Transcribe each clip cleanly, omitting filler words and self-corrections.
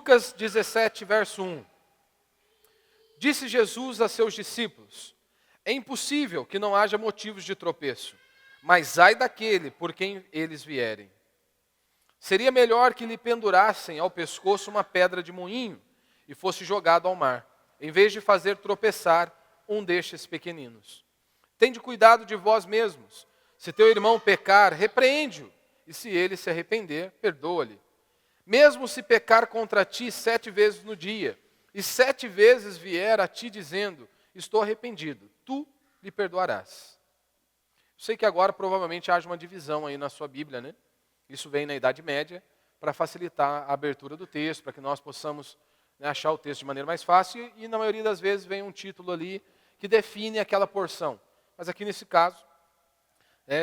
Lucas 17, verso 1. Disse Jesus a seus discípulos: é impossível que não haja motivos de tropeço, mas ai daquele por quem eles vierem. Seria melhor que lhe pendurassem ao pescoço uma pedra de moinho e fosse jogado ao mar, em vez de fazer tropeçar um destes pequeninos. Tende cuidado de vós mesmos. Se teu irmão pecar, repreende-o, e se ele se arrepender, perdoa-lhe. Mesmo se pecar contra ti 7 vezes no dia, e 7 vezes vier a ti dizendo: estou arrependido, tu lhe perdoarás. Eu sei que agora provavelmente haja uma divisão aí na sua Bíblia, né? Isso vem na Idade Média, para facilitar a abertura do texto, para que nós possamos, né, achar o texto de maneira mais fácil, e na maioria das vezes vem um título ali que define aquela porção. Mas aqui nesse caso,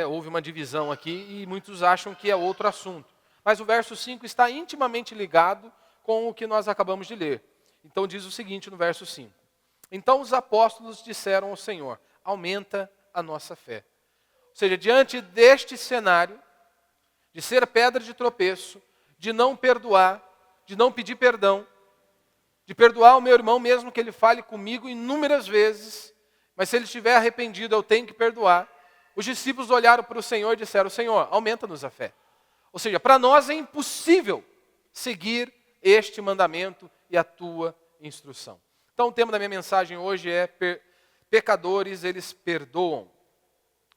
houve uma divisão aqui e muitos acham que é outro assunto. Mas o verso 5 está intimamente ligado com o que nós acabamos de ler. Então diz o seguinte no verso 5. Então os apóstolos disseram ao Senhor: aumenta a nossa fé. Ou seja, diante deste cenário, de ser pedra de tropeço, de não perdoar, de não pedir perdão, de perdoar o meu irmão mesmo que ele fale comigo inúmeras vezes, mas se ele estiver arrependido eu tenho que perdoar. Os discípulos olharam para o Senhor e disseram: Senhor, aumenta-nos a fé. Ou seja, para nós é impossível seguir este mandamento e a tua instrução. Então o tema da minha mensagem hoje é pecadores, eles perdoam.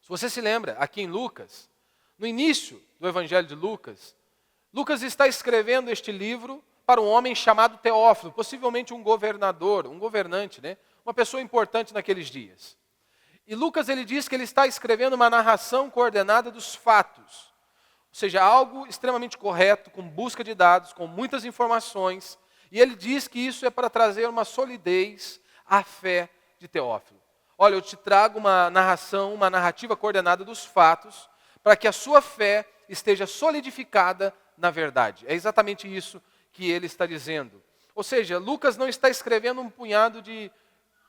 Se você se lembra, aqui em Lucas, no início do Evangelho de Lucas, Lucas está escrevendo este livro para um homem chamado Teófilo, possivelmente um governador, um governante, né? Uma pessoa importante naqueles dias. E Lucas ele diz que ele está escrevendo uma narração coordenada dos fatos, ou seja, algo extremamente correto, com busca de dados, com muitas informações, e ele diz que isso é para trazer uma solidez à fé de Teófilo. Olha, eu te trago uma narração, uma narrativa coordenada dos fatos, para que a sua fé esteja solidificada na verdade. É exatamente isso que ele está dizendo. Ou seja, Lucas não está escrevendo um punhado de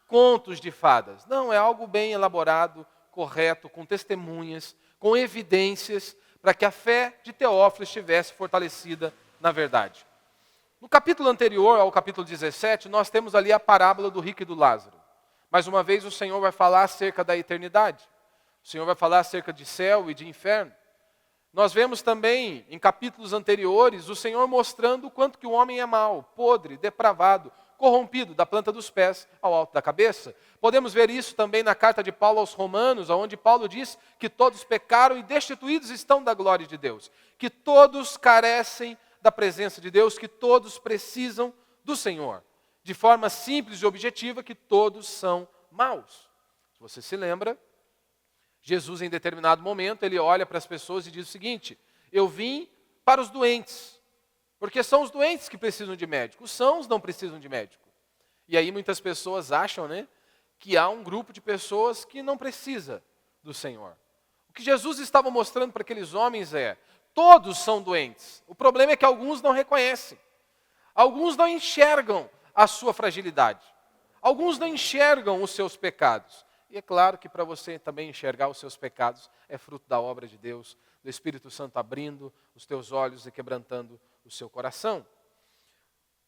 contos de fadas. Não, é algo bem elaborado, correto, com testemunhas, com evidências, para que a fé de Teófilo estivesse fortalecida na verdade. No capítulo anterior, ao capítulo 17, nós temos ali a parábola do rico e do Lázaro. Mais uma vez o Senhor vai falar acerca da eternidade. O Senhor vai falar acerca de céu e de inferno. Nós vemos também, em capítulos anteriores, o Senhor mostrando o quanto que o homem é mau, podre, depravado, corrompido, da planta dos pés ao alto da cabeça. Podemos ver isso também na carta de Paulo aos Romanos, onde Paulo diz que todos pecaram e destituídos estão da glória de Deus. Que todos carecem da presença de Deus, que todos precisam do Senhor. De forma simples e objetiva, que todos são maus. Se você se lembra, Jesus, em determinado momento, ele olha para as pessoas e diz o seguinte: eu vim para os doentes, porque são os doentes que precisam de médico, os sãos não precisam de médico. E aí muitas pessoas acham, né, que há um grupo de pessoas que não precisa do Senhor. O que Jesus estava mostrando para aqueles homens é: todos são doentes. O problema é que alguns não reconhecem, alguns não enxergam a sua fragilidade, alguns não enxergam os seus pecados. E é claro que para você também enxergar os seus pecados é fruto da obra de Deus, do Espírito Santo abrindo os teus olhos e quebrantando o seu coração.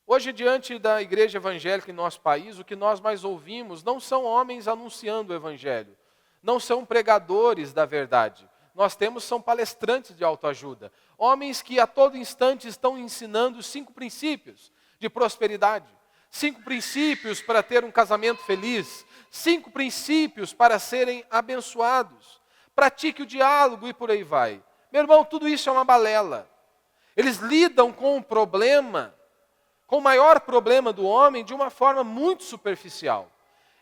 Hoje, diante da igreja evangélica em nosso país, o que nós mais ouvimos não são homens anunciando o Evangelho, não são pregadores da verdade. Nós são palestrantes de autoajuda, homens que a todo instante estão ensinando 5 princípios de prosperidade, 5 princípios para ter um casamento feliz, 5 princípios para serem abençoados. Pratique o diálogo e por aí vai. Meu irmão, tudo isso é uma balela. Eles lidam com o problema, com o maior problema do homem, de uma forma muito superficial.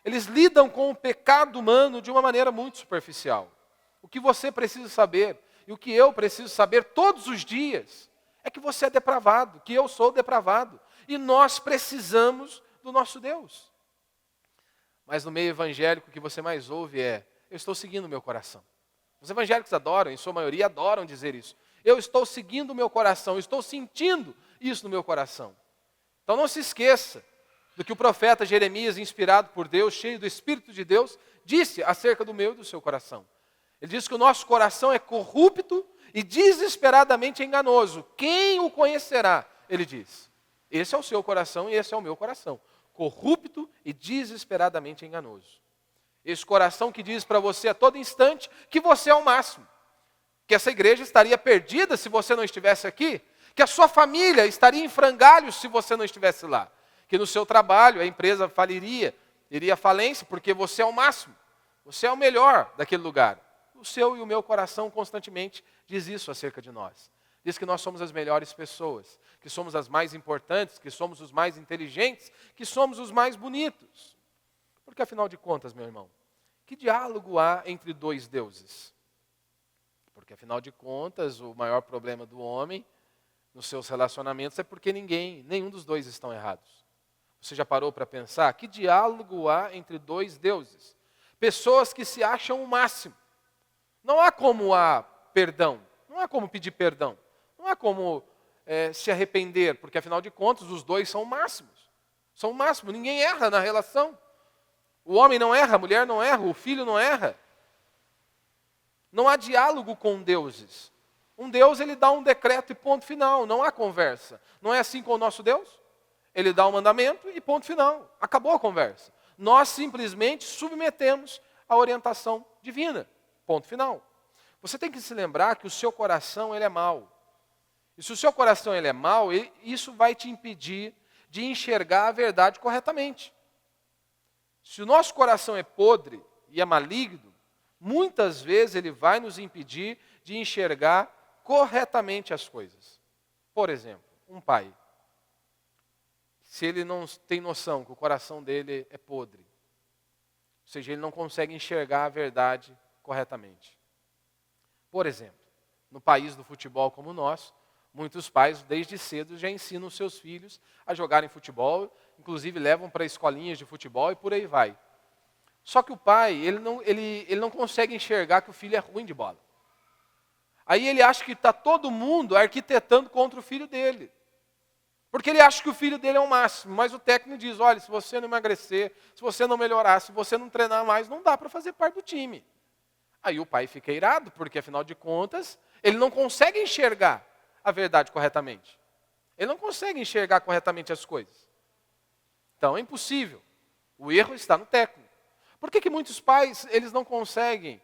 Eles lidam com o pecado humano de uma maneira muito superficial. O que você precisa saber, e o que eu preciso saber todos os dias, é que você é depravado, que eu sou depravado. E nós precisamos do nosso Deus. Mas no meio evangélico o que você mais ouve é: eu estou seguindo o meu coração. Os evangélicos adoram, em sua maioria adoram dizer isso. Eu estou seguindo o meu coração, eu estou sentindo isso no meu coração. Então não se esqueça do que o profeta Jeremias, inspirado por Deus, cheio do Espírito de Deus, disse acerca do meu e do seu coração. Ele diz que o nosso coração é corrupto e desesperadamente enganoso. Quem o conhecerá? Ele diz. Esse é o seu coração e esse é o meu coração. Corrupto e desesperadamente enganoso. Esse coração que diz para você a todo instante que você é o máximo. Que essa igreja estaria perdida se você não estivesse aqui. Que a sua família estaria em frangalhos se você não estivesse lá. Que no seu trabalho a empresa faliria, iria à falência porque você é o máximo. Você é o melhor daquele lugar. O seu e o meu coração constantemente diz isso acerca de nós. Diz que nós somos as melhores pessoas, que somos as mais importantes, que somos os mais inteligentes, que somos os mais bonitos. Porque afinal de contas, meu irmão, que diálogo há entre dois deuses? Porque afinal de contas, o maior problema do homem nos seus relacionamentos é porque nenhum dos dois estão errados. Você já parou para pensar? Que diálogo há entre dois deuses? Pessoas que se acham o máximo. Não há como há perdão, não há como pedir perdão, não há como se arrepender, porque afinal de contas os dois são máximos. São o máximo, ninguém erra na relação. O homem não erra, a mulher não erra, o filho não erra. Não há diálogo com deuses. Um Deus, ele dá um decreto e ponto final, não há conversa. Não é assim com o nosso Deus? Ele dá um mandamento e ponto final. Acabou a conversa. Nós simplesmente submetemos à orientação divina. Ponto final. Você tem que se lembrar que o seu coração ele é mau. E se o seu coração ele é mau, isso vai te impedir de enxergar a verdade corretamente. Se o nosso coração é podre e é maligno, muitas vezes ele vai nos impedir de enxergar corretamente as coisas. Por exemplo, um pai. Se ele não tem noção que o coração dele é podre, ou seja, ele não consegue enxergar a verdade corretamente. Por exemplo, no país do futebol como o nosso, muitos pais desde cedo já ensinam seus filhos a jogarem futebol, inclusive levam para escolinhas de futebol e por aí vai. Só que o pai, ele não consegue enxergar que o filho é ruim de bola. Aí ele acha que está todo mundo arquitetando contra o filho dele. Porque ele acha que o filho dele é o máximo, mas o técnico diz, olha, se você não emagrecer, se você não melhorar, se você não treinar mais, não dá para fazer parte do time. Aí o pai fica irado, porque afinal de contas, ele não consegue enxergar a verdade corretamente. Ele não consegue enxergar corretamente as coisas. Então é impossível. O erro está no técnico. Por que muitos pais eles não conseguem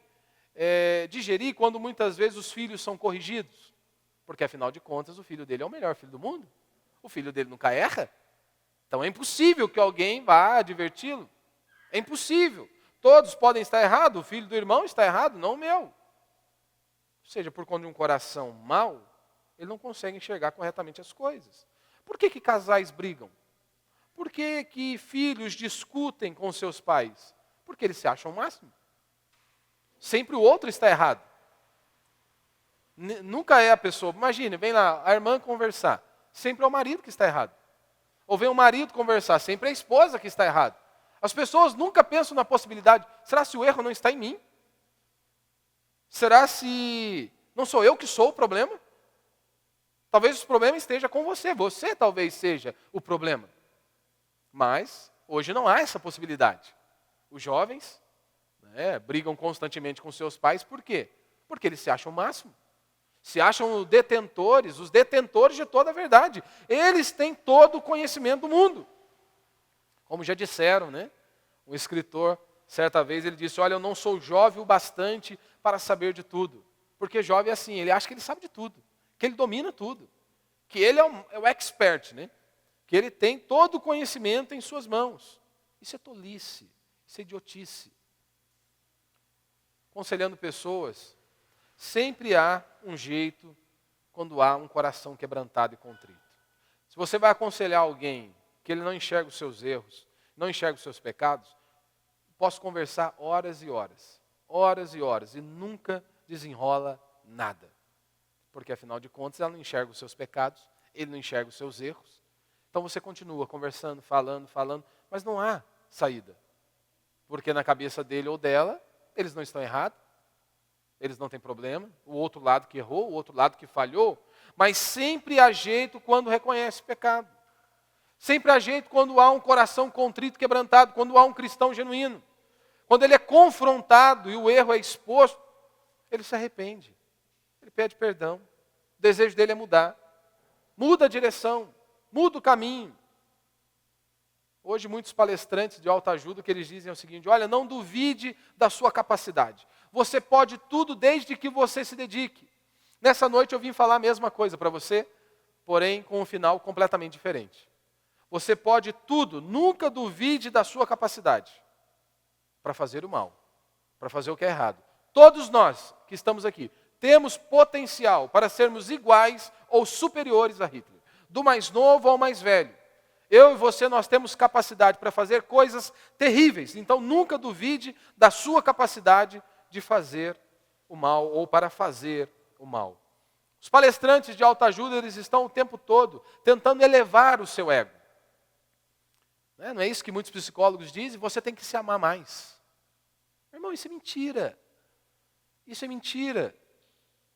digerir quando muitas vezes os filhos são corrigidos? Porque afinal de contas o filho dele é o melhor filho do mundo. O filho dele nunca erra. Então é impossível que alguém vá adverti-lo. É impossível. Todos podem estar errados. O filho do irmão está errado, não o meu. Ou seja, por conta de um coração mau, ele não consegue enxergar corretamente as coisas. Por que casais brigam? Por que filhos discutem com seus pais? Porque eles se acham o máximo. Sempre o outro está errado. Nunca é a pessoa. Imagine, vem lá a irmã conversar. Sempre é o marido que está errado. Ou vem o marido conversar, sempre é a esposa que está errado. As pessoas nunca pensam na possibilidade, será se o erro não está em mim? Será se não sou eu que sou o problema? Talvez o problema esteja com você talvez seja o problema. Mas hoje não há essa possibilidade. Os jovens brigam constantemente com seus pais, por quê? Porque eles se acham o máximo. Se acham os detentores de toda a verdade. Eles têm todo o conhecimento do mundo. Como já disseram, um escritor, certa vez, ele disse, olha, eu não sou jovem o bastante para saber de tudo. Porque jovem é assim, ele acha que ele sabe de tudo, que ele domina tudo, que ele é o expert, que ele tem todo o conhecimento em suas mãos. Isso é tolice, isso é idiotice. Aconselhando pessoas, sempre há um jeito quando há um coração quebrantado e contrito. Se você vai aconselhar alguém que ele não enxerga os seus erros, não enxerga os seus pecados, posso conversar horas e horas, e nunca desenrola nada. Porque afinal de contas ela não enxerga os seus pecados, ele não enxerga os seus erros. Então você continua conversando, falando, mas não há saída. Porque na cabeça dele ou dela, eles não estão errados. Eles não têm problema, o outro lado que errou, o outro lado que falhou, mas sempre há jeito quando reconhece o pecado. Sempre há jeito quando há um coração contrito, quebrantado, quando há um cristão genuíno. Quando ele é confrontado e o erro é exposto, ele se arrepende, ele pede perdão. O desejo dele é mudar. Muda a direção, muda o caminho. Hoje muitos palestrantes de autoajuda, o que eles dizem é o seguinte: olha, não duvide da sua capacidade. Você pode tudo desde que você se dedique. Nessa noite eu vim falar a mesma coisa para você, porém com um final completamente diferente. Você pode tudo, nunca duvide da sua capacidade para fazer o mal, para fazer o que é errado. Todos nós que estamos aqui temos potencial para sermos iguais ou superiores a Hitler, do mais novo ao mais velho. Eu e você, nós temos capacidade para fazer coisas terríveis. Então, nunca duvide da sua capacidade de fazer o mal ou para fazer o mal. Os palestrantes de autoajuda, eles estão o tempo todo tentando elevar o seu ego. Não é isso que muitos psicólogos dizem? Você tem que se amar mais. Meu irmão, isso é mentira. Isso é mentira.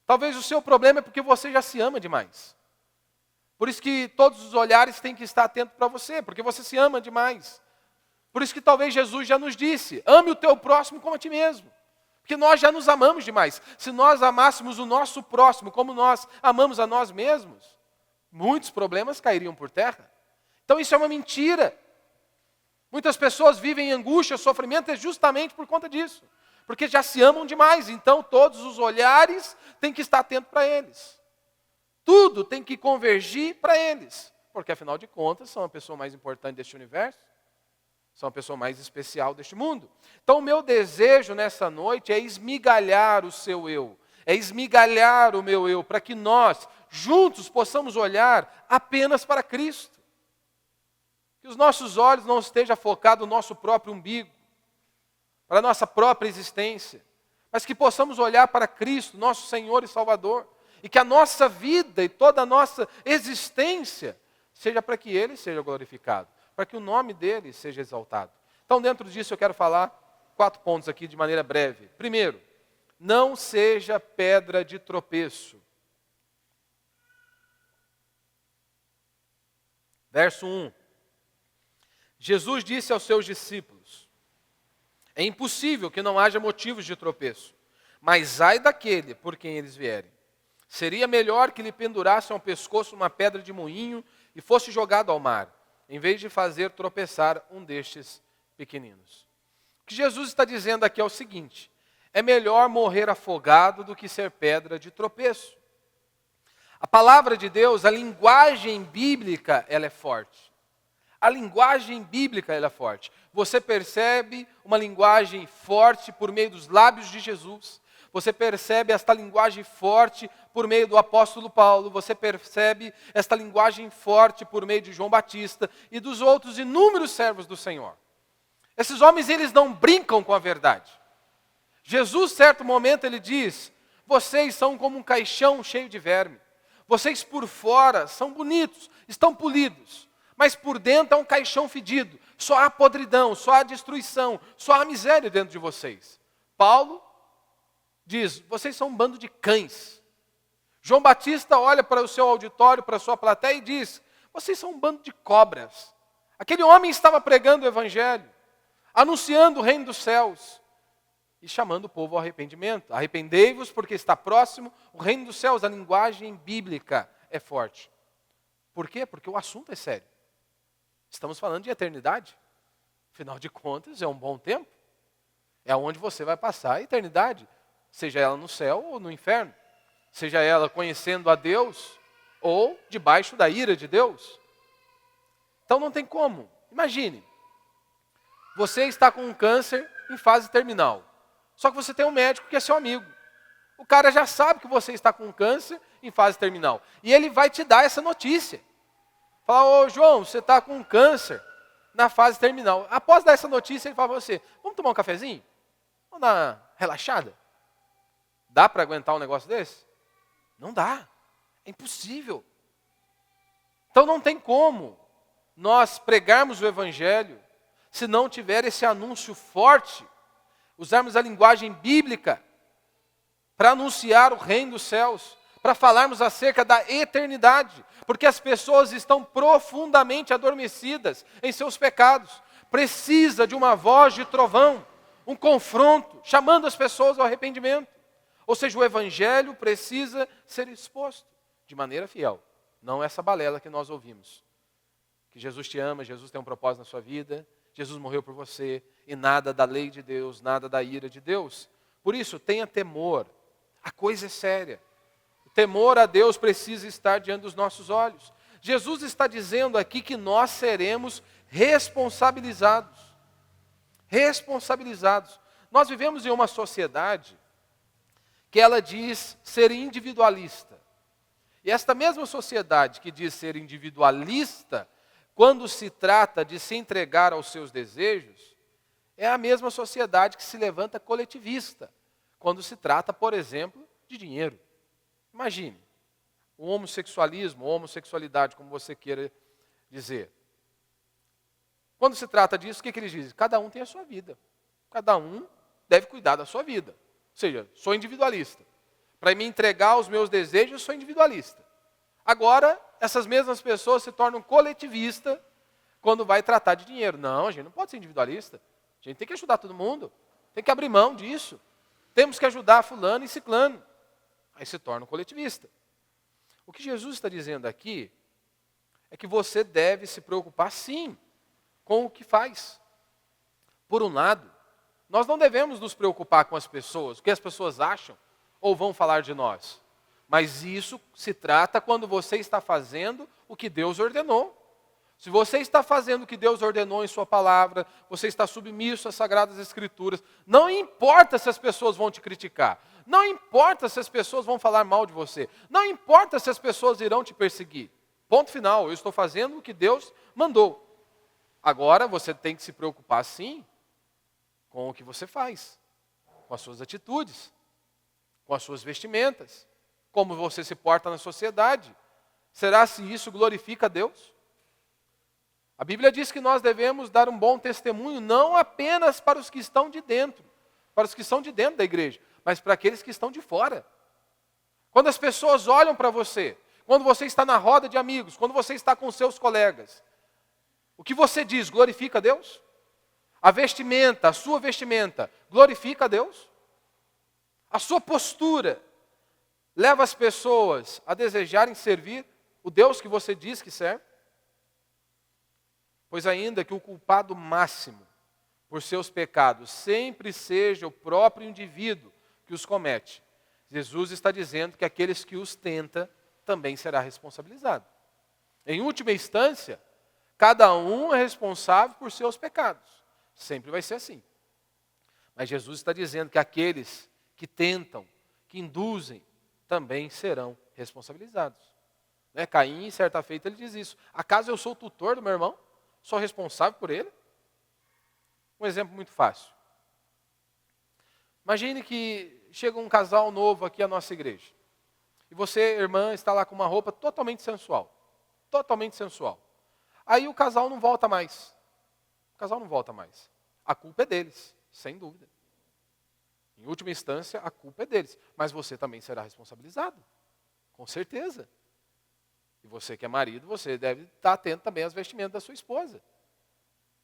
Talvez o seu problema é porque você já se ama demais. Por isso que todos os olhares têm que estar atentos para você, porque você se ama demais. Por isso que talvez Jesus já nos disse: ame o teu próximo como a ti mesmo. Porque nós já nos amamos demais. Se nós amássemos o nosso próximo como nós amamos a nós mesmos, muitos problemas cairiam por terra. Então isso é uma mentira. Muitas pessoas vivem em angústia, sofrimento, é justamente por conta disso. Porque já se amam demais, então todos os olhares têm que estar atentos para eles. Tudo tem que convergir para eles, porque afinal de contas são a pessoa mais importante deste universo, são a pessoa mais especial deste mundo. Então o meu desejo nessa noite é esmigalhar o seu eu, é esmigalhar o meu eu, para que nós juntos possamos olhar apenas para Cristo. Que os nossos olhos não estejam focados no nosso próprio umbigo, para a nossa própria existência, mas que possamos olhar para Cristo, nosso Senhor e Salvador, e que a nossa vida e toda a nossa existência seja para que Ele seja glorificado, para que o nome dEle seja exaltado. Então, dentro disso, eu quero falar 4 pontos aqui de maneira breve. Primeiro, não seja pedra de tropeço. Verso 1. Jesus disse aos seus discípulos: é impossível que não haja motivos de tropeço, mas ai daquele por quem eles vierem. Seria melhor que lhe pendurassem ao pescoço uma pedra de moinho e fosse jogado ao mar, em vez de fazer tropeçar um destes pequeninos. O que Jesus está dizendo aqui é o seguinte: é melhor morrer afogado do que ser pedra de tropeço. A palavra de Deus, a linguagem bíblica, ela é forte. A linguagem bíblica, ela é forte. Você percebe uma linguagem forte por meio dos lábios de Jesus. Você percebe esta linguagem forte por meio do apóstolo Paulo. Você percebe esta linguagem forte por meio de João Batista e dos outros inúmeros servos do Senhor. Esses homens, eles não brincam com a verdade. Jesus, certo momento, ele diz: vocês são como um caixão cheio de verme. Vocês por fora são bonitos, estão polidos, mas por dentro é um caixão fedido. Só há podridão, só há destruição, só há miséria dentro de vocês. Paulo diz: vocês são um bando de cães. João Batista olha para o seu auditório, para a sua plateia e diz: vocês são um bando de cobras. Aquele homem estava pregando o evangelho, anunciando o reino dos céus e chamando o povo ao arrependimento. Arrependei-vos porque está próximo o reino dos céus. A linguagem bíblica é forte. Por quê? Porque o assunto é sério. Estamos falando de eternidade. Afinal de contas, é um bom tempo. É onde você vai passar a eternidade. Seja ela no céu ou no inferno. Seja ela conhecendo a Deus ou debaixo da ira de Deus. Então não tem como. Imagine, você está com um câncer em fase terminal. Só que você tem um médico que é seu amigo. O cara já sabe que você está com um câncer em fase terminal. E ele vai te dar essa notícia. Fala: ô João, você está com um câncer na fase terminal. Após dar essa notícia, ele fala para você: vamos tomar um cafezinho? Vamos dar uma relaxada? Dá para aguentar um negócio desse? Não dá. É impossível. Então não tem como nós pregarmos o evangelho se não tiver esse anúncio forte, usarmos a linguagem bíblica para anunciar o reino dos céus, para falarmos acerca da eternidade, porque as pessoas estão profundamente adormecidas em seus pecados. Precisa de uma voz de trovão, um confronto, chamando as pessoas ao arrependimento. Ou seja, o evangelho precisa ser exposto de maneira fiel, não essa balela que nós ouvimos. que Jesus te ama, Jesus tem um propósito na sua vida, Jesus morreu por você, e nada da lei de Deus, nada da ira de Deus. Por isso, tenha temor, a coisa é séria. O temor a Deus precisa estar diante dos nossos olhos. Jesus está dizendo aqui que nós seremos responsabilizados. Responsabilizados. Nós vivemos em uma sociedade que ela diz ser individualista. E esta mesma sociedade que diz ser individualista, quando se trata de se entregar aos seus desejos, é a mesma sociedade que se levanta coletivista, quando se trata, por exemplo, de dinheiro. Imagine, o homossexualismo, ou homossexualidade, como você queira dizer. Quando se trata disso, o que eles dizem? Cada um tem a sua vida. Cada um deve cuidar da sua vida. Ou seja, sou individualista. Para me entregar aos meus desejos, eu sou individualista. Agora, essas mesmas pessoas se tornam coletivistas quando vai tratar de dinheiro. Não, a gente não pode ser individualista. A gente tem que ajudar todo mundo. Tem que abrir mão disso. Temos que ajudar fulano e ciclano. Aí se torna um coletivista. O que Jesus está dizendo aqui é que você deve se preocupar, sim, com o que faz. Por um lado, nós não devemos nos preocupar com as pessoas, o que as pessoas acham ou vão falar de nós. Mas isso se trata quando você está fazendo o que Deus ordenou. Se você está fazendo o que Deus ordenou em sua palavra, você está submisso às Sagradas Escrituras, não importa se as pessoas vão te criticar, não importa se as pessoas vão falar mal de você, não importa se as pessoas irão te perseguir. Ponto final, eu estou fazendo o que Deus mandou. Agora você tem que se preocupar sim com o que você faz, com as suas atitudes, com as suas vestimentas, como você se porta na sociedade. Será se isso glorifica a Deus? A Bíblia diz que nós devemos dar um bom testemunho não apenas para os que estão de dentro, para os que são de dentro da igreja, mas para aqueles que estão de fora. Quando as pessoas olham para você, quando você está na roda de amigos, quando você está com seus colegas, o que você diz glorifica a Deus? A vestimenta, a sua vestimenta, glorifica a Deus? A sua postura leva as pessoas a desejarem servir o Deus que você diz que serve? Pois ainda que o culpado máximo por seus pecados sempre seja o próprio indivíduo que os comete, Jesus está dizendo que aqueles que os tentam também será responsabilizado. Em última instância, cada um é responsável por seus pecados. Sempre vai ser assim. Mas Jesus está dizendo que aqueles que tentam, que induzem, também serão responsabilizados. Caim, certa feita, ele diz isso. Acaso eu sou o tutor do meu irmão? Sou responsável por ele? Um exemplo muito fácil. Imagine que chega um casal novo aqui à nossa igreja. E você, irmã, está lá com uma roupa totalmente sensual. Totalmente sensual. Aí o casal não volta mais. O casal não volta mais. A culpa é deles, sem dúvida. Em última instância, a culpa é deles. Mas você também será responsabilizado. Com certeza. E você que é marido, você deve estar atento também às vestimentas da sua esposa.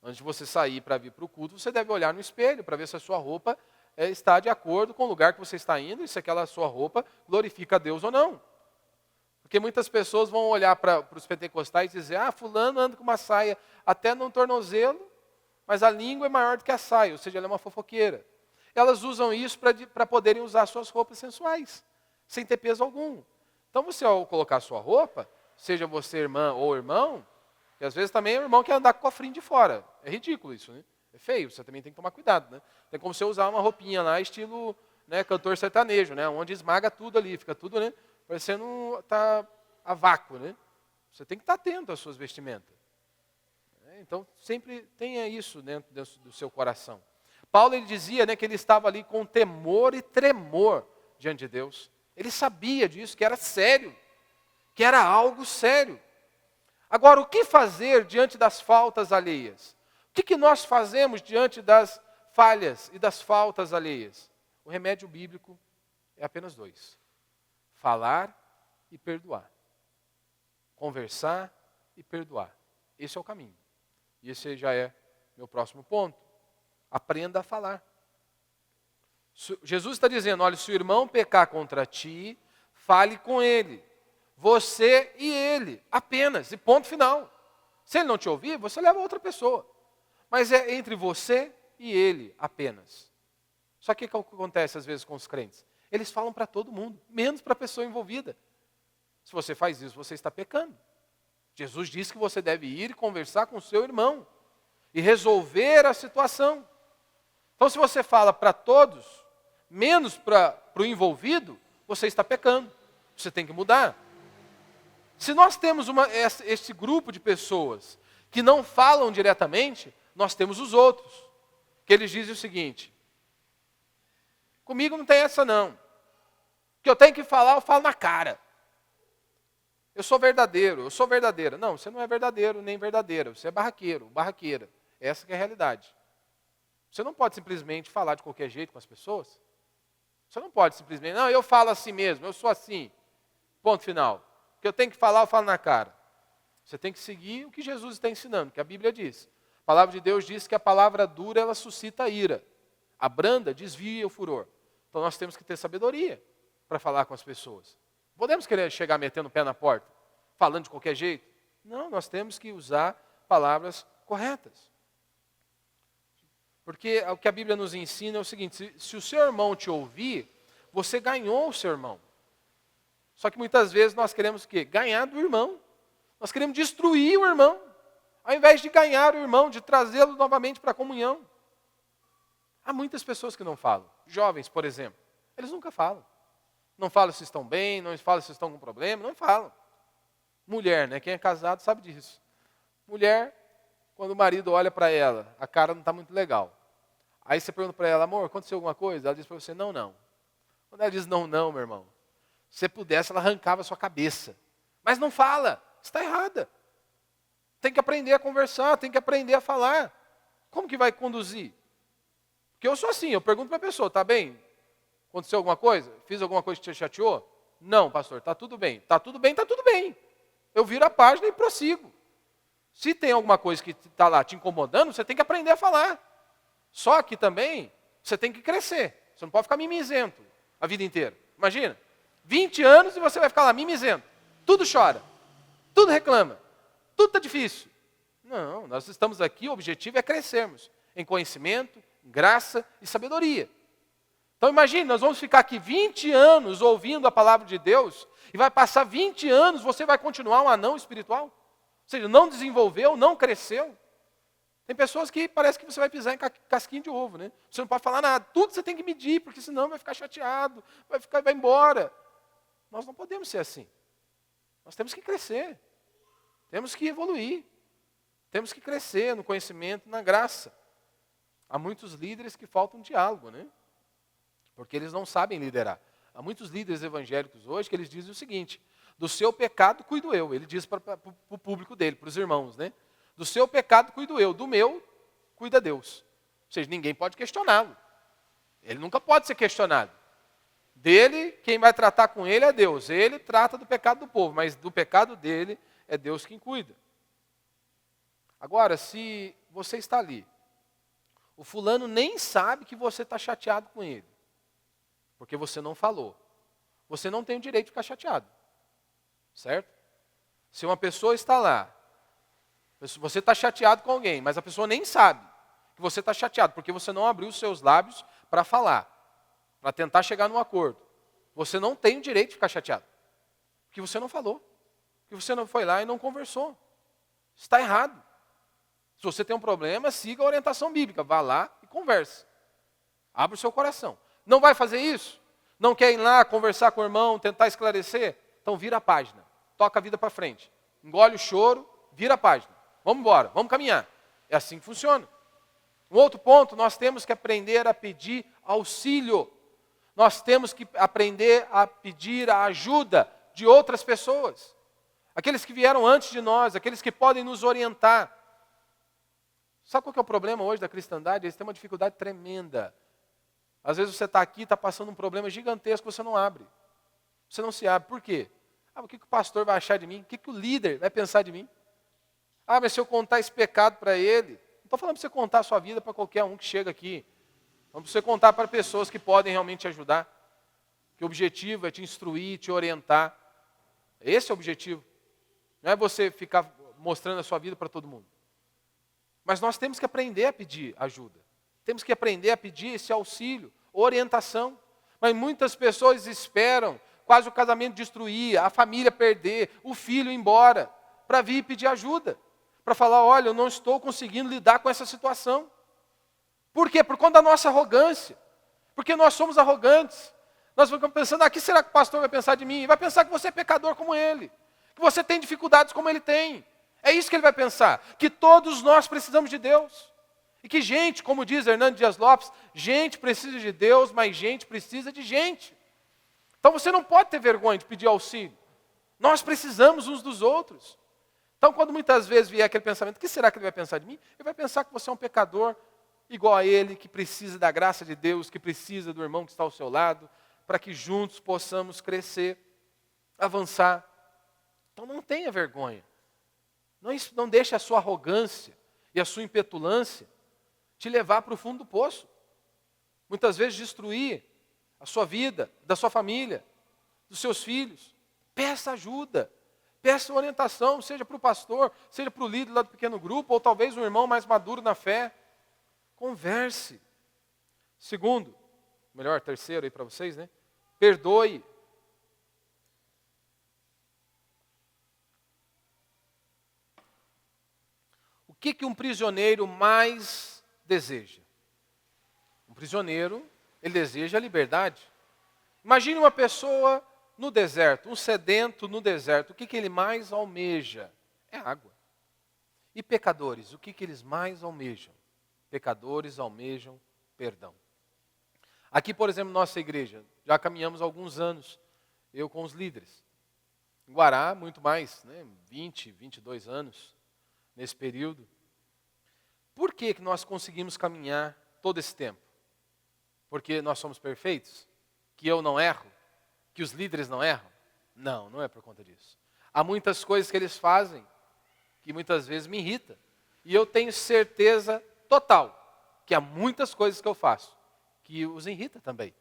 Antes de você sair para vir para o culto, você deve olhar no espelho para ver se a sua roupa está de acordo com o lugar que você está indo e se aquela sua roupa glorifica a Deus ou não. Porque muitas pessoas vão olhar para os pentecostais e dizer, fulano anda com uma saia até no tornozelo, mas a língua é maior do que a saia, ou seja, ela é uma fofoqueira. Elas usam isso para poderem usar suas roupas sensuais, sem ter peso algum. Então você, ao colocar a sua roupa, seja você irmã ou irmão, que às vezes também o irmão quer andar com o cofrinho de fora. É ridículo isso, né? É feio, você também tem que tomar cuidado, né? Tem como você usar uma roupinha lá, estilo cantor sertanejo, né? Onde esmaga tudo ali, fica tudo, né? Parecendo tá a vácuo, né? Você tem que estar atento às suas vestimentas. Então, sempre tenha isso dentro do seu coração. Paulo, ele dizia, que ele estava ali com temor e tremor diante de Deus. Ele sabia disso, que era sério, que era algo sério. Agora, o que fazer diante das faltas alheias? O que nós fazemos diante das falhas e das faltas alheias? O remédio bíblico é apenas 2. Falar e perdoar. Conversar e perdoar. Esse é o caminho. E esse já é meu próximo ponto. Aprenda a falar. Jesus está dizendo, olha, se o irmão pecar contra ti, fale com ele. Você e ele, apenas, e ponto final. Se ele não te ouvir, você leva outra pessoa. Mas é entre você e ele apenas. Só que o que acontece às vezes com os crentes? Eles falam para todo mundo, menos para a pessoa envolvida. Se você faz isso, você está pecando. Jesus disse que você deve ir e conversar com o seu irmão e resolver a situação. Então, se você fala para todos, menos para o envolvido, você está pecando. Você tem que mudar. Se nós temos esse grupo de pessoas que não falam diretamente, nós temos os outros, que eles dizem o seguinte: comigo não tem essa não. O que eu tenho que falar, eu falo na cara. Eu sou verdadeiro, eu sou verdadeira. Não, você não é verdadeiro nem verdadeira, você é barraqueiro, barraqueira. Essa que é a realidade. Você não pode simplesmente falar de qualquer jeito com as pessoas. Você não pode simplesmente, não, eu falo assim mesmo, eu sou assim. Ponto final. O que eu tenho que falar, eu falo na cara. Você tem que seguir o que Jesus está ensinando, que a Bíblia diz. A palavra de Deus diz que a palavra dura, ela suscita a ira. A branda desvia o furor. Então nós temos que ter sabedoria para falar com as pessoas. Podemos querer chegar metendo o pé na porta, falando de qualquer jeito? Não, nós temos que usar palavras corretas. Porque o que a Bíblia nos ensina é o seguinte: se o seu irmão te ouvir, você ganhou o seu irmão. Só que muitas vezes nós queremos o quê? Ganhar do irmão. Nós queremos destruir o irmão, ao invés de ganhar o irmão, de trazê-lo novamente para a comunhão. Há muitas pessoas que não falam. Jovens, por exemplo, eles nunca falam. Não falam se estão bem, não falam se estão com problema, não falam. Mulher, né? Quem é casado sabe disso. Mulher, quando o marido olha para ela, a cara não está muito legal. Aí você pergunta para ela, amor, aconteceu alguma coisa? Ela diz para você, não, não. Quando ela diz não, não, meu irmão, se você pudesse, ela arrancava a sua cabeça. Mas não fala, está errada. Tem que aprender a conversar, tem que aprender a falar. Como que vai conduzir? Porque eu sou assim, eu pergunto para a pessoa, tá bem? Aconteceu alguma coisa? Fiz alguma coisa que te chateou? Não, pastor, está tudo bem. Está tudo bem, está tudo bem. Eu viro a página e prossigo. Se tem alguma coisa que está lá te incomodando, você tem que aprender a falar. Só que também, você tem que crescer. Você não pode ficar mimizento a vida inteira. Imagina, 20 anos e você vai ficar lá mimizento. Tudo chora, tudo reclama, tudo está difícil. Não, nós estamos aqui, o objetivo é crescermos em conhecimento, graça e sabedoria. Então imagine, nós vamos ficar aqui 20 anos ouvindo a palavra de Deus e vai passar 20 anos, você vai continuar um anão espiritual? Ou seja, não desenvolveu, não cresceu. Tem pessoas que parece que você vai pisar em casquinho de ovo, né? Você não pode falar nada, tudo você tem que medir, porque senão vai ficar chateado, vai embora. Nós não podemos ser assim. Nós temos que crescer, temos que evoluir, temos que crescer no conhecimento, na graça. Há muitos líderes que faltam diálogo, né? Porque eles não sabem liderar. Há muitos líderes evangélicos hoje que eles dizem o seguinte: do seu pecado cuido eu. Ele diz para o público dele, para os irmãos, né? Do seu pecado cuido eu, do meu cuida Deus. Ou seja, ninguém pode questioná-lo. Ele nunca pode ser questionado. Dele, quem vai tratar com ele é Deus. Ele trata do pecado do povo, mas do pecado dele é Deus quem cuida. Agora, se você está ali, o fulano nem sabe que você está chateado com ele, porque você não falou. Você não tem o direito de ficar chateado. Certo? Se uma pessoa está lá, você está chateado com alguém, mas a pessoa nem sabe que você está chateado, porque você não abriu os seus lábios para falar, para tentar chegar num acordo. Você não tem o direito de ficar chateado, porque você não falou, porque você não foi lá e não conversou. Está errado. Se você tem um problema, siga a orientação bíblica, vá lá e converse. Abra o seu coração. Não vai fazer isso? Não quer ir lá conversar com o irmão, tentar esclarecer? Então vira a página, toca a vida para frente. Engole o choro, vira a página. Vamos embora, vamos caminhar. É assim que funciona. Um outro ponto, nós temos que aprender a pedir auxílio. Nós temos que aprender a pedir a ajuda de outras pessoas. Aqueles que vieram antes de nós, aqueles que podem nos orientar. Sabe qual que é o problema hoje da cristandade? Eles têm uma dificuldade tremenda. Às vezes você está aqui e está passando um problema gigantesco, você não abre. Você não se abre. Por quê? O que o pastor vai achar de mim? O que o líder vai pensar de mim? Mas se eu contar esse pecado para ele... Não estou falando para você contar a sua vida para qualquer um que chega aqui. Vamos você contar para pessoas que podem realmente te ajudar. Que o objetivo é te instruir, te orientar. Esse é o objetivo. Não é você ficar mostrando a sua vida para todo mundo. Mas nós temos que aprender a pedir ajuda. Temos que aprender a pedir esse auxílio, orientação. Mas muitas pessoas esperam quase o casamento destruir, a família perder, o filho ir embora, para vir pedir ajuda. Para falar, olha, eu não estou conseguindo lidar com essa situação. Por quê? Por conta da nossa arrogância. Porque nós somos arrogantes. Nós ficamos pensando, o que será que o pastor vai pensar de mim? Vai pensar que você é pecador como ele. Que você tem dificuldades como ele tem. É isso que ele vai pensar. Que todos nós precisamos de Deus. E que gente, como diz Hernando Dias Lopes, gente precisa de Deus, mas gente precisa de gente. Então você não pode ter vergonha de pedir auxílio. Nós precisamos uns dos outros. Então quando muitas vezes vier aquele pensamento, o que será que ele vai pensar de mim? Ele vai pensar que você é um pecador igual a ele, que precisa da graça de Deus, que precisa do irmão que está ao seu lado, para que juntos possamos crescer, avançar. Então não tenha vergonha. Não deixe a sua arrogância e a sua impetulância te levar para o fundo do poço. Muitas vezes destruir a sua vida, da sua família, dos seus filhos. Peça ajuda, peça orientação, seja para o pastor, seja para o líder lá do pequeno grupo, ou talvez um irmão mais maduro na fé. Converse. Segundo, terceiro aí para vocês, né? Perdoe. O que um prisioneiro mais deseja? Um prisioneiro, ele deseja a liberdade. Imagine uma pessoa no deserto, um sedento no deserto. O que ele mais almeja? É água. E pecadores, o que eles mais almejam? Pecadores almejam perdão. Aqui, por exemplo, nossa igreja, já caminhamos há alguns anos, eu com os líderes. Em Guará, muito mais, 20, 22 anos nesse período. Por que nós conseguimos caminhar todo esse tempo? Porque nós somos perfeitos? Que eu não erro? Que os líderes não erram? Não, não é por conta disso. Há muitas coisas que eles fazem que muitas vezes me irritam. E eu tenho certeza total que há muitas coisas que eu faço que os irrita também.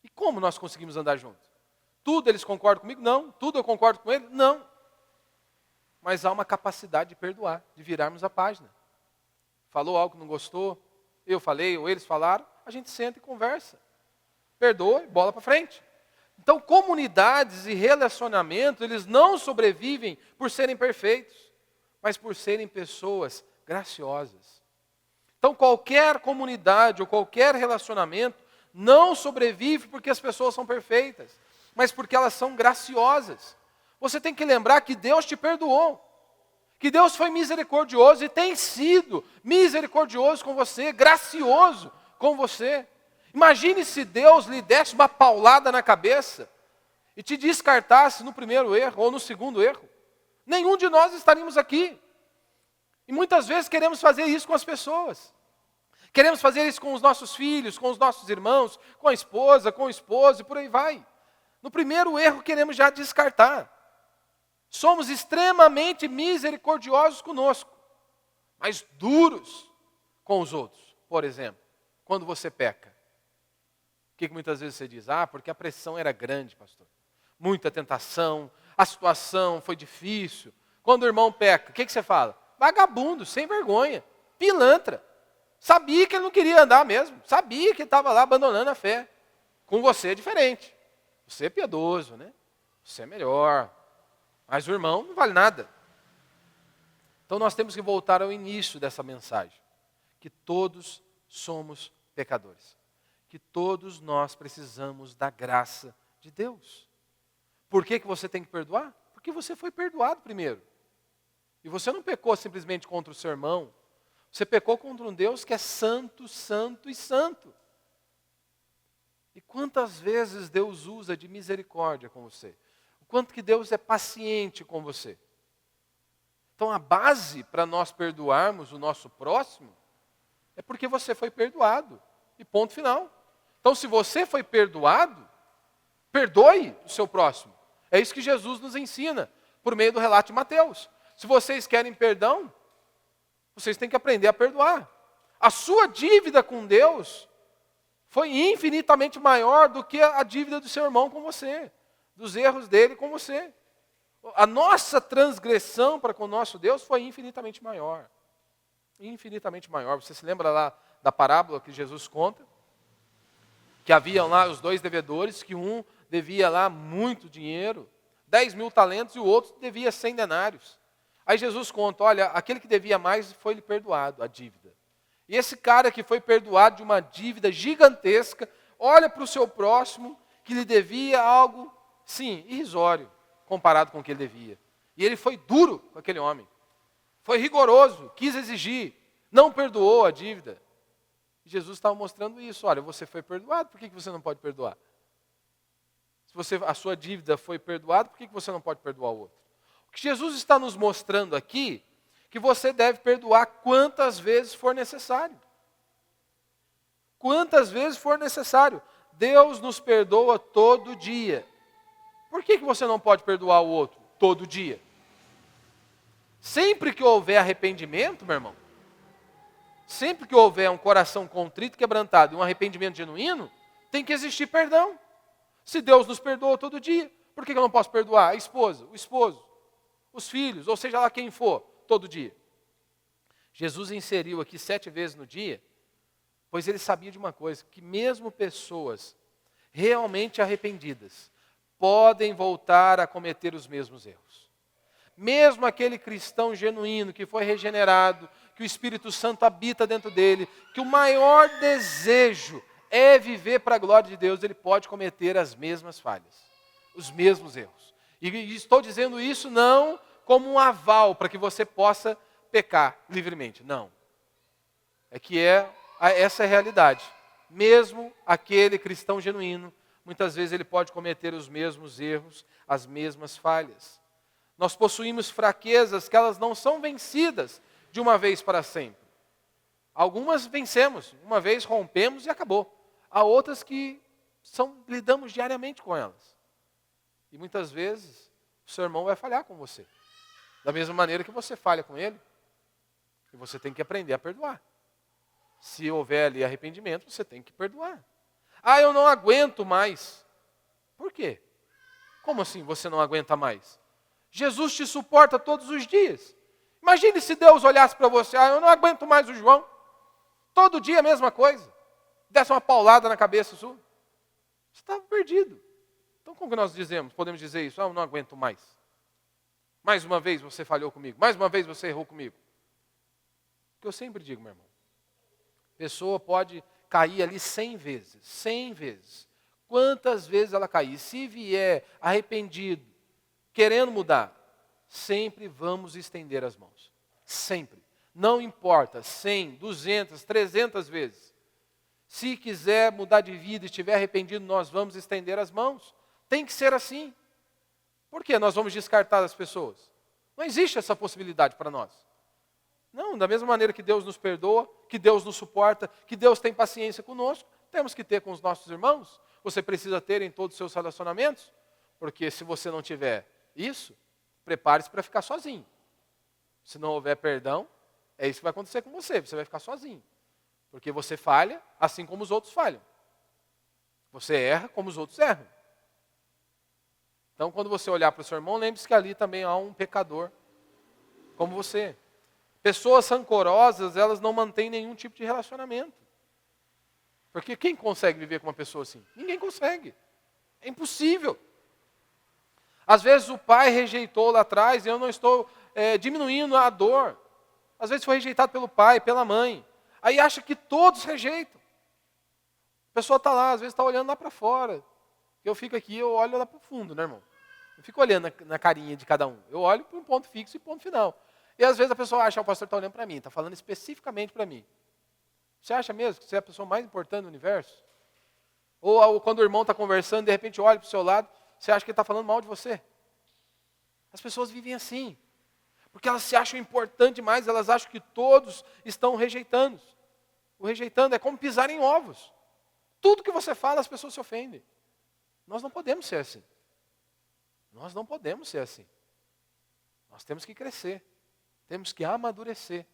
E como nós conseguimos andar juntos? Tudo eles concordam comigo? Não. Tudo eu concordo com eles? Não. Mas há uma capacidade de perdoar, de virarmos a página. Falou algo que não gostou, eu falei, ou eles falaram, a gente senta e conversa. Perdoa e bola para frente. Então, comunidades e relacionamentos, eles não sobrevivem por serem perfeitos, mas por serem pessoas graciosas. Então, qualquer comunidade ou qualquer relacionamento não sobrevive porque as pessoas são perfeitas, mas porque elas são graciosas. Você tem que lembrar que Deus te perdoou, que Deus foi misericordioso e tem sido misericordioso com você, gracioso com você. Imagine se Deus lhe desse uma paulada na cabeça e te descartasse no primeiro erro ou no segundo erro. Nenhum de nós estaríamos aqui. E muitas vezes queremos fazer isso com as pessoas. Queremos fazer isso com os nossos filhos, com os nossos irmãos, com a esposa, com o esposo e por aí vai. No primeiro erro queremos já descartar. Somos extremamente misericordiosos conosco, mas duros com os outros. Por exemplo, quando você peca. O que muitas vezes você diz? Porque a pressão era grande, pastor. Muita tentação, a situação foi difícil. Quando o irmão peca, o que você fala? Vagabundo, sem vergonha, pilantra. Sabia que ele não queria andar mesmo. Sabia que ele estava lá abandonando a fé. Com você é diferente. Você é piedoso, né? Você é melhor. Mas o irmão não vale nada. Então nós temos que voltar ao início dessa mensagem. Que todos somos pecadores. Que todos nós precisamos da graça de Deus. Por que você tem que perdoar? Porque você foi perdoado primeiro. E você não pecou simplesmente contra o seu irmão. Você pecou contra um Deus que é santo, santo e santo. E quantas vezes Deus usa de misericórdia com você? O quanto que Deus é paciente com você? Então a base para nós perdoarmos o nosso próximo é porque você foi perdoado. E ponto final. Então se você foi perdoado, perdoe o seu próximo. É isso que Jesus nos ensina por meio do relato de Mateus. Se vocês querem perdão, vocês têm que aprender a perdoar. A sua dívida com Deus foi infinitamente maior do que a dívida do seu irmão com você, dos erros dele com você. A nossa transgressão para com o nosso Deus foi infinitamente maior. Infinitamente maior. Você se lembra lá da parábola que Jesus conta? Que haviam lá os dois devedores, que um devia lá muito dinheiro, 10.000 talentos, e o outro devia 100 denários. Aí Jesus conta, olha, aquele que devia mais foi-lhe perdoado a dívida. E esse cara que foi perdoado de uma dívida gigantesca, olha para o seu próximo, que lhe devia algo, sim, irrisório, comparado com o que ele devia. E ele foi duro com aquele homem. Foi rigoroso, quis exigir, não perdoou a dívida. E Jesus estava mostrando isso. Olha, você foi perdoado, por que você não pode perdoar? Se a sua dívida foi perdoada, por que você não pode perdoar o outro? O que Jesus está nos mostrando aqui, que você deve perdoar quantas vezes for necessário. Quantas vezes for necessário. Deus nos perdoa todo dia. Por que você não pode perdoar o outro todo dia? Sempre que houver arrependimento, meu irmão, sempre que houver um coração contrito, quebrantado e um arrependimento genuíno, tem que existir perdão. Se Deus nos perdoa todo dia, por que eu não posso perdoar a esposa, o esposo, os filhos, ou seja lá quem for, todo dia? Jesus inseriu aqui 7 vezes no dia, pois ele sabia de uma coisa, que mesmo pessoas realmente arrependidas podem voltar a cometer os mesmos erros. Mesmo aquele cristão genuíno que foi regenerado, que o Espírito Santo habita dentro dele, que o maior desejo é viver para a glória de Deus, ele pode cometer as mesmas falhas, os mesmos erros. E estou dizendo isso não como um aval para que você possa pecar livremente, não. Essa é a realidade. Mesmo aquele cristão genuíno, muitas vezes ele pode cometer os mesmos erros, as mesmas falhas. Nós possuímos fraquezas que elas não são vencidas de uma vez para sempre. Algumas vencemos, uma vez rompemos e acabou. Há outras que lidamos diariamente com elas. E muitas vezes o seu irmão vai falhar com você. Da mesma maneira que você falha com ele. E você tem que aprender a perdoar. Se houver ali arrependimento, você tem que perdoar. Ah, eu não aguento mais. Por quê? Como assim você não aguenta mais? Jesus te suporta todos os dias. Imagine se Deus olhasse para você, eu não aguento mais o João. Todo dia a mesma coisa. Desse uma paulada na cabeça sua. Você estava perdido. Então como que nós podemos dizer isso? Eu não aguento mais. Mais uma vez você falhou comigo. Mais uma vez você errou comigo. O que eu sempre digo, meu irmão. A pessoa pode cair ali 100 vezes. 100 vezes. Quantas vezes ela cair? Se vier arrependido, querendo mudar, sempre vamos estender as mãos. Sempre. Não importa, 100, 200, 300 vezes. Se quiser mudar de vida e estiver arrependido, nós vamos estender as mãos. Tem que ser assim. Por que nós vamos descartar as pessoas? Não existe essa possibilidade para nós. Não, da mesma maneira que Deus nos perdoa, que Deus nos suporta, que Deus tem paciência conosco, temos que ter com os nossos irmãos. Você precisa ter em todos os seus relacionamentos, porque se você não tiver isso, prepare-se para ficar sozinho. Se não houver perdão, é isso que vai acontecer com você, você vai ficar sozinho. Porque você falha, assim como os outros falham. Você erra como os outros erram. Então, quando você olhar para o seu irmão, lembre-se que ali também há um pecador, como você. Pessoas rancorosas, elas não mantêm nenhum tipo de relacionamento. Porque quem consegue viver com uma pessoa assim? Ninguém consegue. É impossível. Às vezes o pai rejeitou lá atrás, e eu não estou diminuindo a dor. Às vezes foi rejeitado pelo pai, pela mãe. Aí acha que todos rejeitam. A pessoa está lá, às vezes está olhando lá para fora. Eu fico aqui, eu olho lá para o fundo, né, irmão? Eu fico olhando na carinha de cada um. Eu olho para um ponto fixo e ponto final. E às vezes a pessoa acha, o pastor está olhando para mim, está falando especificamente para mim. Você acha mesmo que você é a pessoa mais importante do universo? Ou quando o irmão está conversando, de repente olha para o seu lado, você acha que ele está falando mal de você? As pessoas vivem assim. Porque elas se acham importantes demais, elas acham que todos estão rejeitando. O rejeitando é como pisar em ovos. Tudo que você fala, as pessoas se ofendem. Nós não podemos ser assim. Nós não podemos ser assim. Nós temos que crescer. Temos que amadurecer.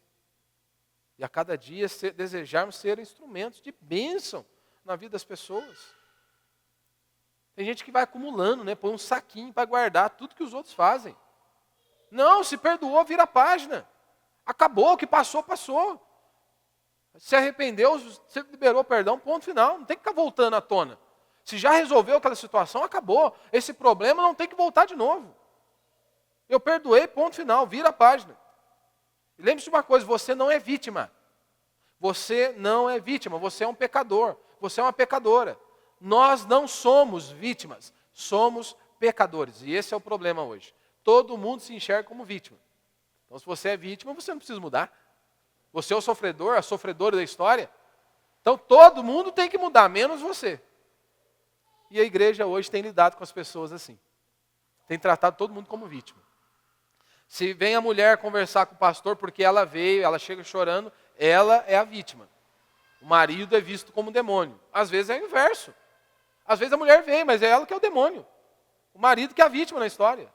E a cada dia desejarmos ser instrumentos de bênção na vida das pessoas. Tem gente que vai acumulando, né? Põe um saquinho para guardar tudo que os outros fazem. Não, se perdoou, vira a página. Acabou, o que passou, passou. Se arrependeu, você liberou perdão, ponto final. Não tem que ficar voltando à tona. Se já resolveu aquela situação, acabou. Esse problema não tem que voltar de novo. Eu perdoei, ponto final, vira a página. E lembre-se de uma coisa, você não é vítima. Você não é vítima, você é um pecador. Você é uma pecadora. Nós não somos vítimas, somos pecadores. E esse é o problema hoje. Todo mundo se enxerga como vítima. Então, se você é vítima, você não precisa mudar. Você é o sofredor, a sofredora da história. Então, todo mundo tem que mudar, menos você. E a igreja hoje tem lidado com as pessoas assim. Tem tratado todo mundo como vítima. Se vem a mulher conversar com o pastor porque ela veio, ela chega chorando, ela é a vítima. O marido é visto como demônio. Às vezes é o inverso. Às vezes a mulher vem, mas é ela que é o demônio. O marido que é a vítima na história.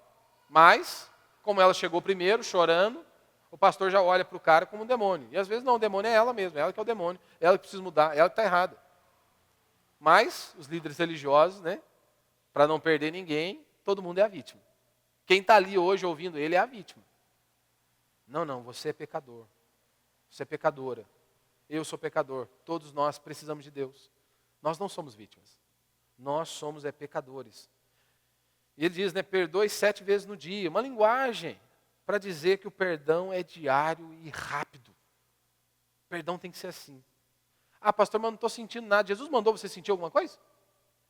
Mas, como ela chegou primeiro, chorando, o pastor já olha para o cara como um demônio. E às vezes não, o demônio é ela mesma, ela que é o demônio, ela que precisa mudar, ela que está errada. Mas, os líderes religiosos, né, para não perder ninguém, todo mundo é a vítima. Quem está ali hoje ouvindo ele é a vítima. Não, você é pecador. Você é pecadora. Eu sou pecador. Todos nós precisamos de Deus. Nós não somos vítimas. Nós somos pecadores. E ele diz, né, perdoe 7 vezes no dia. Uma linguagem para dizer que o perdão é diário e rápido. O perdão tem que ser assim. Ah, pastor, mas não estou sentindo nada. Jesus mandou você sentir alguma coisa?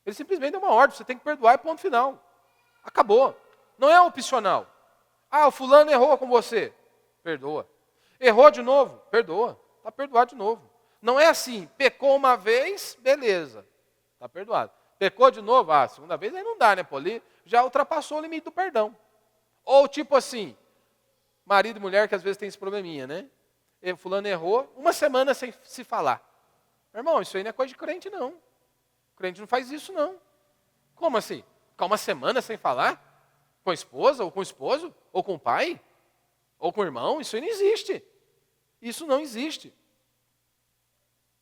Ele simplesmente deu uma ordem, você tem que perdoar e ponto final. Acabou. Não é opcional. Ah, o fulano errou com você. Perdoa. Errou de novo? Perdoa. Está perdoado de novo. Não é assim, pecou uma vez, beleza. Está perdoado. Pecou de novo? Ah, segunda vez aí não dá, né, Poli? Já ultrapassou o limite do perdão. Ou tipo assim, marido e mulher que às vezes tem esse probleminha, né? Fulano errou, uma semana sem se falar. Meu irmão, isso aí não é coisa de crente, não. O crente não faz isso, não. Como assim? Ficar uma semana sem falar? Com a esposa, ou com o esposo, ou com o pai, ou com o irmão? Isso aí não existe. Isso não existe.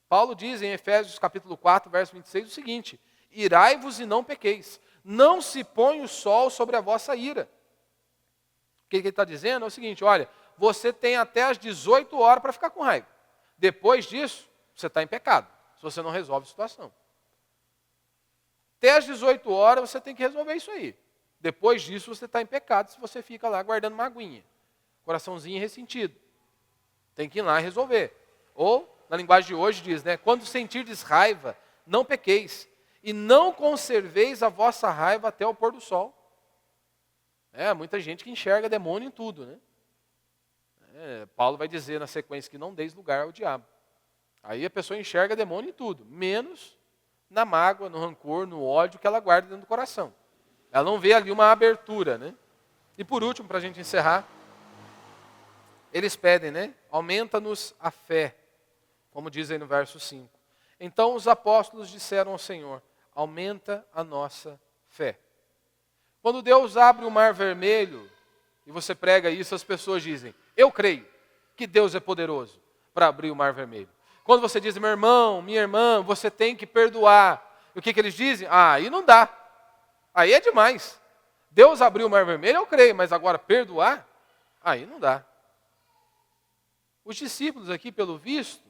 Paulo diz em Efésios capítulo 4, verso 26, o seguinte: irai-vos e não pequeis. Não se põe o sol sobre a vossa ira. O que ele está dizendo é o seguinte, olha, você tem até as 18 horas para ficar com raiva. Depois disso, você está em pecado, se você não resolve a situação. Até as 18 horas você tem que resolver isso aí. Depois disso você está em pecado se você fica lá guardando uma aguinha. Coraçãozinho ressentido. Tem que ir lá e resolver. Ou, na linguagem de hoje diz, né? Quando sentirdes raiva, não pequeis. E não conserveis a vossa raiva até o pôr do sol. Muita gente que enxerga demônio em tudo, né? Paulo vai dizer na sequência que não deis lugar ao diabo. Aí a pessoa enxerga demônio em tudo, menos na mágoa, no rancor, no ódio que ela guarda dentro do coração. Ela não vê ali uma abertura, né? E por último, para a gente encerrar, eles pedem, né? Aumenta-nos a fé, como diz aí no verso 5. Então os apóstolos disseram ao Senhor, aumenta a nossa fé. Quando Deus abre o mar vermelho, e você prega isso, as pessoas dizem, eu creio que Deus é poderoso para abrir o mar vermelho. Quando você diz, meu irmão, minha irmã, você tem que perdoar. E o que eles dizem? Aí não dá. Aí é demais. Deus abriu o mar vermelho, eu creio, mas agora perdoar? Aí não dá. Os discípulos aqui, pelo visto,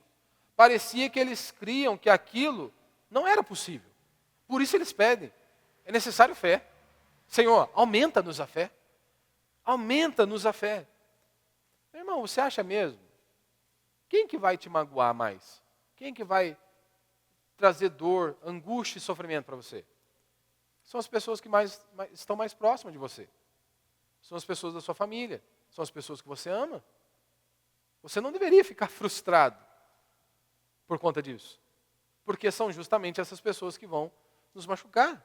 parecia que eles criam que aquilo não era possível. Por isso eles pedem. É necessário fé. Senhor, aumenta-nos a fé. Aumenta-nos a fé. Meu irmão, você acha mesmo? Quem que vai te magoar mais? Quem que vai trazer dor, angústia e sofrimento para você? São as pessoas que estão mais próximas de você. São as pessoas da sua família. São as pessoas que você ama. Você não deveria ficar frustrado por conta disso. Porque são justamente essas pessoas que vão nos machucar.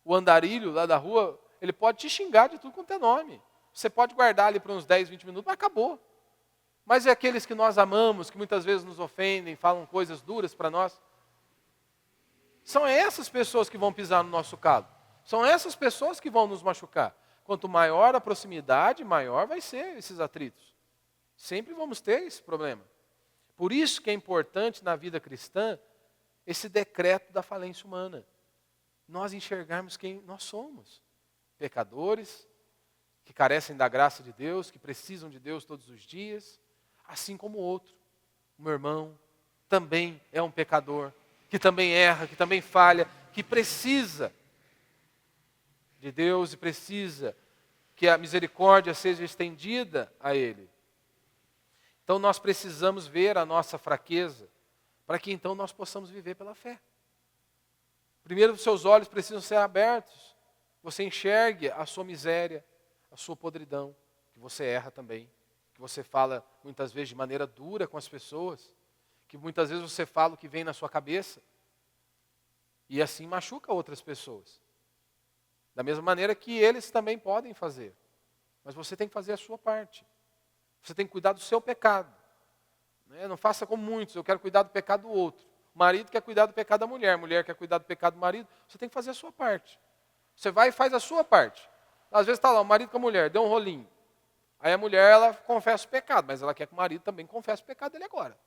O andarilho lá da rua, ele pode te xingar de tudo quanto é nome. Você pode guardar ali por uns 10, 20 minutos, mas acabou. Mas é aqueles que nós amamos, que muitas vezes nos ofendem, falam coisas duras para nós. São essas pessoas que vão pisar no nosso calo. São essas pessoas que vão nos machucar. Quanto maior a proximidade, maior vai ser esses atritos. Sempre vamos ter esse problema. Por isso que é importante na vida cristã esse decreto da falência humana. Nós enxergarmos quem nós somos. Pecadores, que carecem da graça de Deus, que precisam de Deus todos os dias, assim como o outro. O meu irmão também é um pecador, que também erra, que também falha, que precisa de Deus e precisa que a misericórdia seja estendida a ele. Então nós precisamos ver a nossa fraqueza, para que então nós possamos viver pela fé. Primeiro, os seus olhos precisam ser abertos. Você enxergue a sua miséria, a sua podridão, que você erra também, que você fala muitas vezes de maneira dura com as pessoas, que muitas vezes você fala o que vem na sua cabeça, e assim machuca outras pessoas. Da mesma maneira que eles também podem fazer. Mas você tem que fazer a sua parte. Você tem que cuidar do seu pecado. Não faça como muitos, eu quero cuidar do pecado do outro. O marido quer cuidar do pecado da mulher, a mulher quer cuidar do pecado do marido. Você tem que fazer a sua parte. Você vai e faz a sua parte. Às vezes está lá, o marido com a mulher, deu um rolinho. Aí a mulher, ela confessa o pecado, mas ela quer que o marido também confesse o pecado dele agora.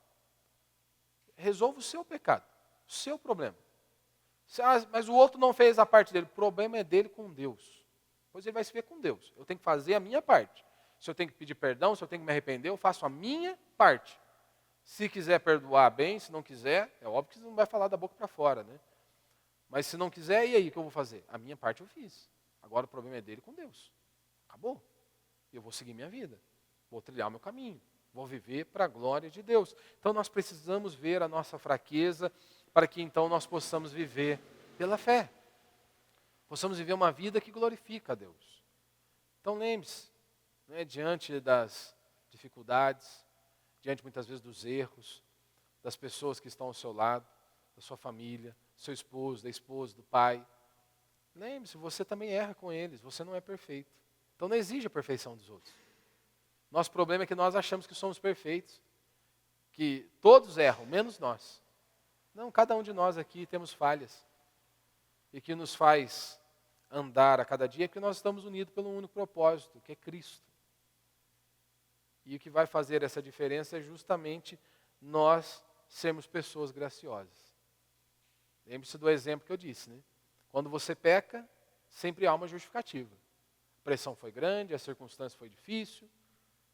Resolva o seu pecado, o seu problema. Mas o outro não fez a parte dele, o problema é dele com Deus. Pois ele vai se ver com Deus. Eu tenho que fazer a minha parte. Se eu tenho que pedir perdão, se eu tenho que me arrepender, eu faço a minha parte. Se quiser perdoar, bem, se não quiser, é óbvio que você não vai falar da boca para fora, né? Mas se não quiser, e aí, o que eu vou fazer? A minha parte eu fiz. Agora o problema é dele com Deus. Acabou. Eu vou seguir minha vida. Vou trilhar o meu caminho. Vou viver para a glória de Deus. Então nós precisamos ver a nossa fraqueza para que então nós possamos viver pela fé. Possamos viver uma vida que glorifica a Deus. Então lembre-se, diante das dificuldades, diante muitas vezes dos erros, das pessoas que estão ao seu lado, da sua família, do seu esposo, da esposa, do pai. Lembre-se, você também erra com eles, você não é perfeito. Então não exige a perfeição dos outros. Nosso problema é que nós achamos que somos perfeitos, que todos erram, menos nós. Não, cada um de nós aqui temos falhas. E que nos faz andar a cada dia, porque nós estamos unidos pelo único propósito, que é Cristo. E o que vai fazer essa diferença é justamente nós sermos pessoas graciosas. Lembre-se do exemplo que eu disse, né? Quando você peca, sempre há uma justificativa. A pressão foi grande, a circunstância foi difícil,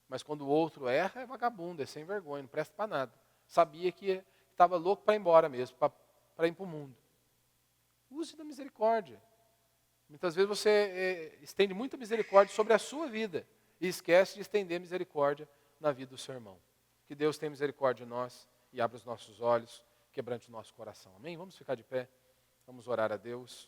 mas quando o outro erra, é vagabundo, é sem vergonha, não presta para nada. Sabia que estava louco para ir embora mesmo, para ir para o mundo. Use da misericórdia. Muitas vezes você estende muita misericórdia sobre a sua vida e esquece de estender misericórdia na vida do seu irmão. Que Deus tenha misericórdia de nós e abra os nossos olhos, quebrante o nosso coração. Amém? Vamos ficar de pé, vamos orar a Deus.